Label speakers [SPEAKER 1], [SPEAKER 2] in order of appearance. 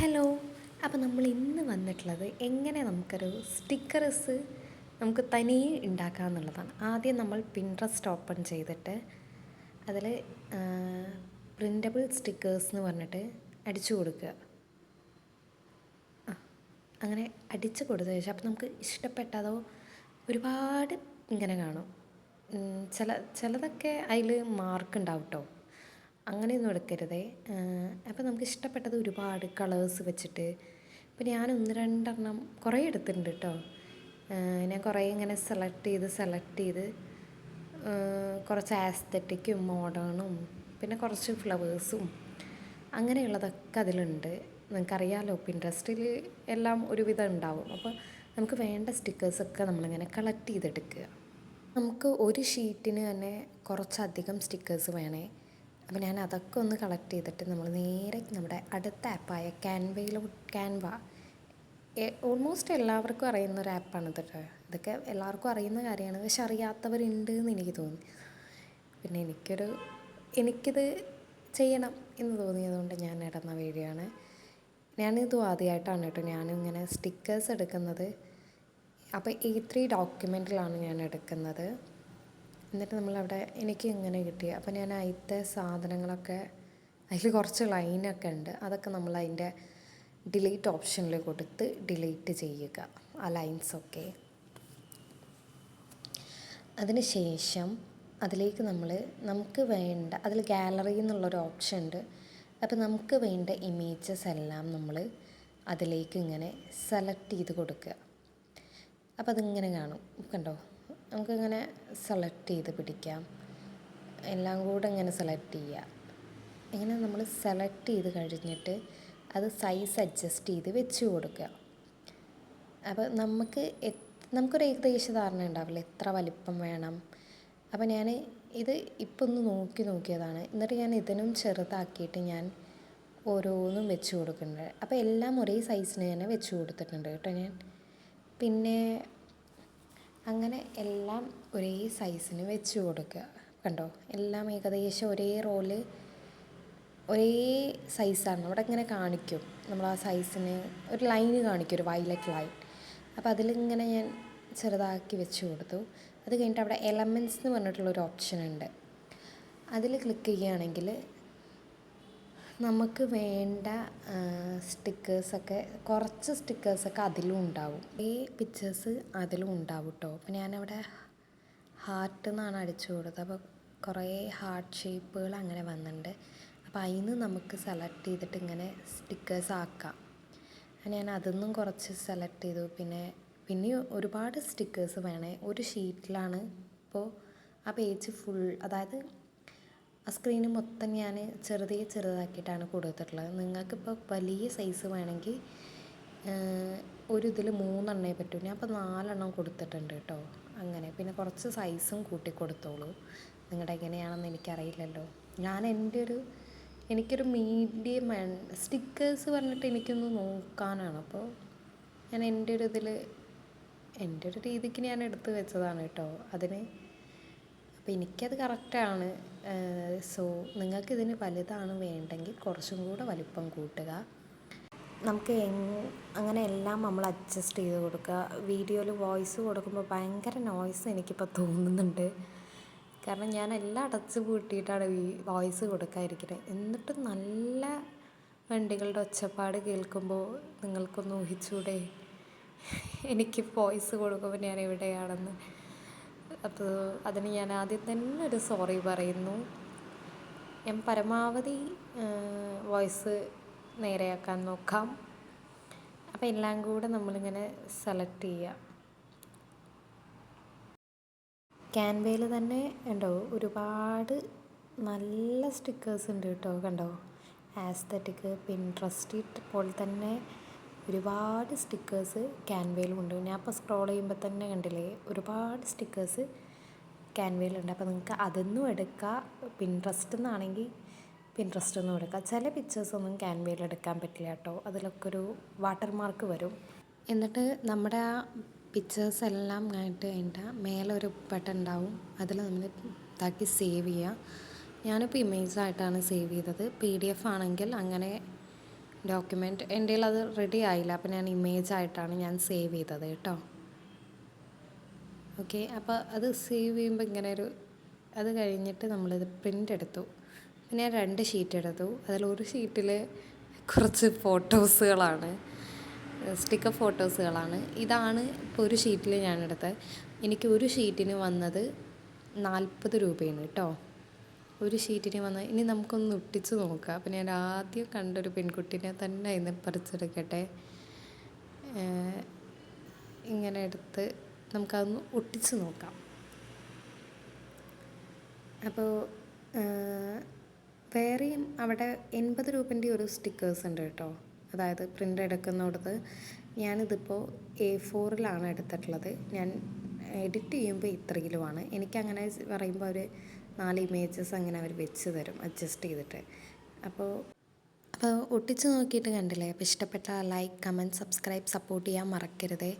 [SPEAKER 1] Hello. അപ്പോൾ നമ്മൾ ഇന്ന് വന്നിട്ടുള്ളത് എങ്ങനെ നമുക്കൊരു സ്റ്റിക്കർസ് നമുക്ക് തനിയെ ഉണ്ടാക്കുക എന്നുള്ളതാണ്. ആദ്യം നമ്മൾ പിൻട്രസ്റ്റ് ഓപ്പൺ ചെയ്തിട്ട് അതിൽ പ്രിൻ്റബിൾ സ്റ്റിക്കേഴ്സ് എന്ന് പറഞ്ഞിട്ട് അടിച്ചു കൊടുക്കുക. അങ്ങനെ അടിച്ചു കൊടുത്ത ശേഷം അപ്പോൾ നമുക്ക് ഇഷ്ടപ്പെട്ടതോ ഒരുപാട് ഇങ്ങനെ കാണും. ചിലതൊക്കെ അതിൽ മാർക്ക് ഉണ്ടാവും കേട്ടോ. അങ്ങനെയൊന്നും എടുക്കരുതേ. അപ്പോൾ നമുക്ക് ഇഷ്ടപ്പെട്ടത് ഒരുപാട് കളേഴ്സ് വെച്ചിട്ട് ഇപ്പോൾ ഞാൻ ഒന്ന് രണ്ടെണ്ണം കുറേ എടുത്തിട്ടുണ്ട് കേട്ടോ. ഞാൻ കുറേ ഇങ്ങനെ സെലക്ട് ചെയ്ത് കുറച്ച് ആസ്തറ്റിക്കും മോഡേണും പിന്നെ കുറച്ച് ഫ്ലവേഴ്സും അങ്ങനെയുള്ളതൊക്കെ അതിലുണ്ട്. നിങ്ങൾക്കറിയാമല്ലോ, പിൻട്രസ്റ്റിൽ എല്ലാം ഒരുവിധം ഉണ്ടാവും. അപ്പോൾ നമുക്ക് വേണ്ട സ്റ്റിക്കേഴ്സൊക്കെ നമ്മളിങ്ങനെ കളക്ട് ചെയ്തെടുക്കുക. നമുക്ക് ഒരു ഷീറ്റിന് തന്നെ കുറച്ചധികം സ്റ്റിക്കേഴ്സ് വേണേ. അപ്പോൾ ഞാൻ അതൊക്കെ ഒന്ന് കളക്ട് ചെയ്തിട്ട് നമ്മൾ നേരെ നമ്മുടെ അടുത്ത ആപ്പായ ക്യാൻവ ഓൾമോസ്റ്റ് എല്ലാവർക്കും അറിയുന്ന ഒരു ആപ്പാണ് കേട്ടോ. ഇതൊക്കെ എല്ലാവർക്കും അറിയുന്ന കാര്യമാണ്, പക്ഷെ അറിയാത്തവരുണ്ട് എന്ന് എനിക്ക് തോന്നി. പിന്നെ എനിക്കിത് ചെയ്യണം എന്ന് തോന്നിയതുകൊണ്ട് ഞാൻ ഇടുന്ന വീഡിയോ ആണ്. ഞാനിതും ആദ്യമായിട്ടാണ് കേട്ടോ ഞാനിങ്ങനെ സ്റ്റിക്കേഴ്സ് എടുക്കുന്നത്. അപ്പോൾ A3 ഡോക്യുമെൻറ്റിലാണ് ഞാൻ എടുക്കുന്നത്. എന്നിട്ട് നമ്മളവിടെ എനിക്ക് ഇങ്ങനെ കിട്ടി. അപ്പോൾ ഞാൻ അതിലത്തെ സാധനങ്ങളൊക്കെ അതിൽ കുറച്ച് ലൈനൊക്കെ ഉണ്ട്, അതൊക്കെ നമ്മൾ അതിൻ്റെ ഡിലീറ്റ് ഓപ്ഷനിൽ കൊടുത്ത് ഡിലീറ്റ് ചെയ്യുക ആ ലൈൻസൊക്കെ. അതിന് ശേഷം അതിലേക്ക് നമുക്ക് വേണ്ട അതിൽ ഗാലറി എന്നുള്ളൊരു ഓപ്ഷൻ ഉണ്ട്. അപ്പോൾ നമുക്ക് വേണ്ട ഇമേജസ് എല്ലാം നമ്മൾ അതിലേക്ക് ഇങ്ങനെ സെലക്ട് ചെയ്ത് കൊടുക്കുക. അപ്പോൾ അതിങ്ങനെ കാണും, കണ്ടോ? നമുക്കിങ്ങനെ സെലക്ട് ചെയ്ത് പിടിക്കാം, എല്ലാം കൂടെ ഇങ്ങനെ സെലക്ട് ചെയ്യുക. ഇങ്ങനെ നമ്മൾ സെലക്ട് ചെയ്ത് കഴിഞ്ഞിട്ട് അത് സൈസ് അഡ്ജസ്റ്റ് ചെയ്ത് വെച്ച് കൊടുക്കുക. അപ്പോൾ നമുക്കൊരു ഏകദേശ ധാരണ ഉണ്ടാവില്ല എത്ര വലിപ്പം വേണം. അപ്പോൾ ഞാൻ ഇത് ഇപ്പം ഒന്ന് നോക്കിയതാണ്. എന്നിട്ട് ഞാൻ ഇതിനും ചെറുതാക്കിയിട്ട് ഞാൻ ഓരോന്നും വെച്ച് കൊടുക്കുന്നുണ്ട്. അപ്പോൾ എല്ലാം ഒരേ സൈസിന് തന്നെ വെച്ച് കൊടുത്തിട്ടുണ്ട് കേട്ടോ ഞാൻ. പിന്നെ അങ്ങനെ എല്ലാം ഒരേ സൈസിന് വെച്ച് കൊടുക്കുക. കണ്ടോ, എല്ലാം ഏകദേശം ഒരേ റോള് ഒരേ സൈസാണ്. അവിടെ ഇങ്ങനെ കാണിക്കും, നമ്മൾ ആ സൈസിന് ഒരു ലൈന് കാണിക്കും, ഒരു വയലറ്റ് ലൈൻ. അപ്പോൾ അതിലിങ്ങനെ ഞാൻ ചെറുതാക്കി വെച്ച് കൊടുത്തു. അത് കഴിഞ്ഞിട്ട് അവിടെ എലമെൻറ്റ്സ് എന്ന് പറഞ്ഞിട്ടുള്ളൊരു ഓപ്ഷൻ ഉണ്ട്. അതിൽ ക്ലിക്ക് ചെയ്യുകയാണെങ്കിൽ നമുക്ക് വേണ്ട സ്റ്റിക്കേഴ്സൊക്കെ കുറച്ച് സ്റ്റിക്കേഴ്സൊക്കെ അതിലും ഉണ്ടാവും. ഈ പിക്ചേഴ്സ് അതിലും ഉണ്ടാവും കേട്ടോ. അപ്പോൾ ഞാനവിടെ ഹാർട്ട് എന്നാണ് അടിച്ചു കൊടുത്തത്. അപ്പോൾ കുറേ ഹാർട്ട് ഷേപ്പുകൾ അങ്ങനെ വന്നിട്ടുണ്ട്. അപ്പോൾ അതിന് നമുക്ക് സെലക്ട് ചെയ്തിട്ട് ഇങ്ങനെ സ്റ്റിക്കേഴ്സ് ആക്കാം. ഞാൻ അതിന്നും കുറച്ച് സെലക്ട് ചെയ്തു. പിന്നെ ഒരുപാട് സ്റ്റിക്കേഴ്സ് വേണേ. ഒരു ഷീറ്റിലാണ് ഇപ്പോൾ ആ പേജ് ഫുൾ, അതായത് ആ സ്ക്രീന് മൊത്തം ഞാൻ ചെറുതാക്കിയിട്ടാണ് കൊടുത്തിട്ടുള്ളത്. നിങ്ങൾക്കിപ്പോൾ വലിയ സൈസ് വേണമെങ്കിൽ ഒരു ഇതിൽ 3 എണ്ണേ പറ്റൂ. ഞാൻ ഇപ്പോൾ 4 എണ്ണം കൊടുത്തിട്ടുണ്ട് കേട്ടോ. അങ്ങനെ പിന്നെ കുറച്ച് സൈസും കൂട്ടി കൊടുത്തോളൂ. നിങ്ങളുടെ എങ്ങനെയാണെന്ന് എനിക്കറിയില്ലല്ലോ. എനിക്കൊരു മീഡിയം സ്റ്റിക്കേഴ്സ് പറഞ്ഞിട്ട് എനിക്കൊന്ന് നോക്കാനാണ്. അപ്പോൾ ഞാൻ എൻ്റെ ഒരു രീതിക്ക് ഞാൻ എടുത്ത് വെച്ചതാണ് കേട്ടോ അതിന്. അപ്പോൾ എനിക്കത് കറക്റ്റാണ്. സോ നിങ്ങൾക്കിതിന് വലുതാണ് വേണ്ടെങ്കിൽ കുറച്ചും കൂടെ വലിപ്പം കൂട്ടുക. നമുക്ക് അങ്ങനെ എല്ലാം നമ്മൾ അഡ്ജസ്റ്റ് ചെയ്ത് കൊടുക്കുക. വീഡിയോയിൽ വോയിസ് കൊടുക്കുമ്പോൾ ഭയങ്കര നോയ്സ് എനിക്കിപ്പോൾ തോന്നുന്നുണ്ട്. കാരണം ഞാൻ എല്ലാം അടച്ച് പൂട്ടിയിട്ടാണ് വോയിസ് കൊടുക്കാതിരിക്കുന്നത്. എന്നിട്ടും നല്ല വണ്ടികളുടെ ഒച്ചപ്പാട് കേൾക്കുമ്പോൾ നിങ്ങൾക്കൊന്ന് ഊഹിച്ചൂടെ എനിക്ക് വോയിസ് കൊടുക്കുമ്പോൾ ഞാൻ എവിടെയാണെന്ന്. അപ്പോൾ അതിന് ഞാൻ ആദ്യം തന്നെ ഒരു സോറി പറയുന്നു. ഞാൻ പരമാവധി വോയിസ് നേരെയാക്കാൻ നോക്കാം. അപ്പോൾ എല്ലാം കൂടെ നമ്മളിങ്ങനെ സെലക്ട് ചെയ്യുക. ക്യാൻവയിൽ തന്നെ ഉണ്ടോ ഒരുപാട് നല്ല സ്റ്റിക്കേഴ്സ് ഉണ്ട് കേട്ടോ. കണ്ടോ, ആസ്തറ്റിക്, പിൻട്രസ്റ്റ് പോലെ തന്നെ ഒരുപാട് സ്റ്റിക്കേഴ്സ് ക്യാൻവയിലുമുണ്ട്. ഞാൻ ഇപ്പോൾ സ്ക്രോൾ ചെയ്യുമ്പോൾ തന്നെ കണ്ടില്ലേ ഒരുപാട് സ്റ്റിക്കേഴ്സ് ക്യാൻവയിലുണ്ട്. അപ്പോൾ നിങ്ങൾക്ക് അതൊന്നും എടുക്കാം. പിൻട്രസ്റ്റ് എന്നാണെങ്കിൽ പിൻട്രസ്റ്റ് ഒന്നും എടുക്കാം. ചില പിക്ചേഴ്സൊന്നും ക്യാൻവയിൽ എടുക്കാൻ പറ്റില്ല കേട്ടോ. അതിലൊക്കെ ഒരു വാട്ടർമാർക്ക് വരും. എന്നിട്ട് നമ്മുടെ ആ പിക്ചേഴ്സ് എല്ലാം ആയിട്ട് അതിൻ്റെ മേലെ ഒരു ബട്ടൺ ഉണ്ടാവും, അതിൽ നമ്മൾ ഇതാക്കി സേവ് ചെയ്യുക. ഞാനിപ്പോൾ ഇമേജായിട്ടാണ് സേവ് ചെയ്തത്. PDF ആണെങ്കിൽ അങ്ങനെ ഡോക്യുമെൻറ്റ് എൻ്റെ കയ്യിൽ അത് റെഡി ആയില്ല, അപ്പോൾ ഞാൻ ഇമേജ് ആയിട്ടാണ് ഞാൻ സേവ് ചെയ്തത് കേട്ടോ. ഓക്കെ, അപ്പോൾ അത് സേവ് ചെയ്യുമ്പോൾ ഇങ്ങനെ അത് കഴിഞ്ഞിട്ട് നമ്മളിത് പ്രിൻ്റ് എടുത്തു. പിന്നെ ഞാൻ 2 ഷീറ്റ് എടുത്തു. അതിലൊരു ഷീറ്റിൽ കുറച്ച് ഫോട്ടോസുകളാണ്, സ്റ്റിക്കർ ഫോട്ടോസുകളാണ്. ഇതാണ് ഇപ്പോൾ ഒരു ഷീറ്റിൽ ഞാനെടുത്തത്. എനിക്ക് ഒരു ഷീറ്റിന് വന്നത് 40 രൂപയാണ് കേട്ടോ. ഒരു ഷീറ്റിന് വന്ന് ഇനി നമുക്കൊന്ന് ഒട്ടിച്ച് നോക്കാം. അപ്പോൾ ഞാൻ ആദ്യം കണ്ടൊരു പെൺകുട്ടീനെ തന്നെ ഇന്ന് പറിച്ചെടുക്കട്ടെ. ഇങ്ങനെ എടുത്ത് നമുക്കതൊന്ന് ഒട്ടിച്ച് നോക്കാം. അപ്പോൾ വേറെയും അവിടെ 80 രൂപൻ്റെ ഒരു സ്റ്റിക്കേഴ്സ് ഉണ്ട് കേട്ടോ. അതായത് പ്രിൻ്റ് എടുക്കുന്നിടത്ത് ഞാനിതിപ്പോൾ A4-ലാണ് എടുത്തിട്ടുള്ളത്. ഞാൻ എഡിറ്റ് ചെയ്യുമ്പോൾ ഇത്ര കിലോയാണ്. എനിക്കങ്ങനെ പറയുമ്പോൾ അവർ 4 ഇമേജസ് അങ്ങനെ അവർ വെച്ച് തരും അഡ്ജസ്റ്റ് ചെയ്തിട്ട്. അപ്പോൾ ഒട്ടിച്ച് നോക്കിയിട്ട് കണ്ടില്ലേ. അപ്പോൾ ഇഷ്ടപ്പെട്ട ലൈക്ക്, കമൻറ്റ്, സബ്സ്ക്രൈബ്, സപ്പോർട്ട് ചെയ്യാൻ മറക്കരുതേ.